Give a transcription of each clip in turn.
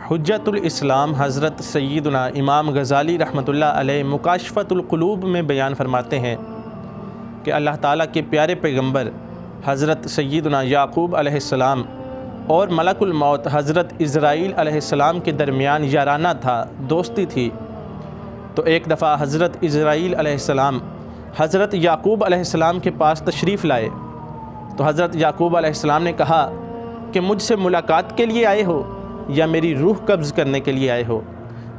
हुज्जतुल इस्लाम हज़रत सय्यदना इमाम गज़ाली रहमतुल्लाह अलैह मुकाशफ़तुल क़ुलूब में बयान फरमाते हैं कि अल्लाह ताला के प्यारे पैगंबर हज़रत सय्यदना याक़ूब अलैहिस्सलाम और मलकुल मौत हज़रत इज़राईल अलैहिस्सलाम के दरमियान याराना था, दोस्ती थी। तो एक दफ़ा हज़रत इज़राईल अलैहिस्सलाम हज़रत याक़ूब अलैहिस्सलाम के पास तशरीफ़ लाए तो हज़रत याक़ूब अलैहिस्सलाम ने कहा कि मुझसे मुलाकात के लिए आए हो या मेरी रूह कब्ज़ करने के लिए आए हो।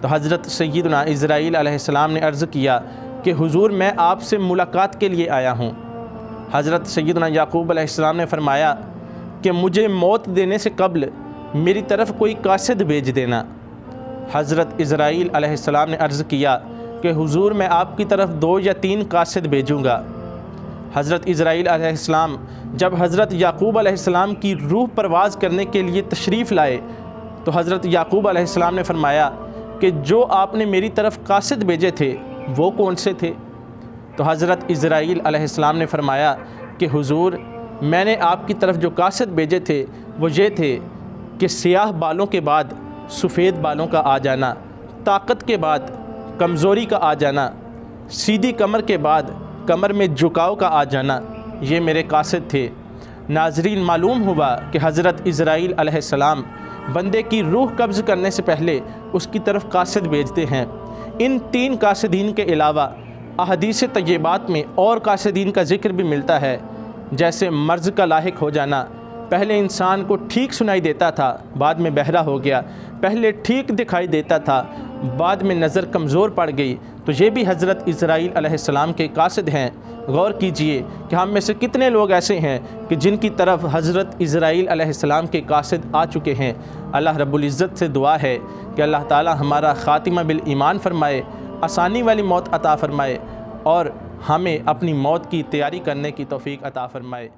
तो हज़रत सय्यदना इज़राईल अलैहिस्सलाम ने अर्ज़ किया कि हुज़ूर मैं आपसे मुलाकात के लिए आया हूँ। हज़रत सय्यदना याक़ूब अलैहिस्सलाम ने फ़रमाया कि मुझे मौत देने से कब्ल मेरी तरफ़ कोई कासिद भेज देना। हज़रत इज़राईल अलैहिस्सलाम ने अर्ज़ किया कि हुज़ूर मैं आपकी तरफ़ 2 या 3 कासिद भेजूँगा। हज़रत इज़राईल अलैहिस्सलाम जब हज़रत याक़ूब अलैहिस्सलाम की रूह परवाज़ करने के लिए तशरीफ़ लाए तो हज़रत याक़ूब अलैहिस्सलाम ने फ़रमाया कि जो आपने मेरी तरफ़ कासिद भेजे थे वो कौन से थे। तो हज़रत इज़राईल अलैहिस्सलाम ने फ़रमाया कि हुज़ूर मैंने आपकी तरफ़ जो कासिद भेजे थे वो ये थे कि सियाह बालों के बाद सफ़ेद बालों का आ जाना, ताकत के बाद कमज़ोरी का आ जाना, सीधी कमर के बाद कमर में झुकाव का आ जाना, ये मेरे कासिद थे। नाज़रीन, मालूम हुआ कि हज़रत इज़राईल अलैहिस्सलाम बंदे की रूह कब्ज़ करने से पहले उसकी तरफ़ कासिद भेजते हैं। इन 3 कासिदीन के अलावा अहदीस तय्यबात में और कासिदीन का ज़िक्र भी मिलता है, जैसे मर्ज़ का लाहिक हो जाना। पहले इंसान को ठीक सुनाई देता था, बाद में बहरा हो गया। पहले ठीक दिखाई देता था, बाद में नज़र कमज़ोर पड़ गई। तो ये भी हज़रत इज़राईल अलैहिस्सलाम के कासिद हैं। गौर कीजिए कि हम में से कितने लोग ऐसे हैं कि जिनकी तरफ हज़रत इज़राईल अलैहिस्सलाम के कासिद आ चुके हैं। अल्लाह रब्बुल इज़्ज़त से दुआ है कि अल्लाह ताला हमारा ख़ातिमा बिल ईमान फ़रमाए, आसानी वाली मौत अता फ़रमाए और हमें अपनी मौत की तैयारी करने की तौफ़ीक़ अता फ़रमाए।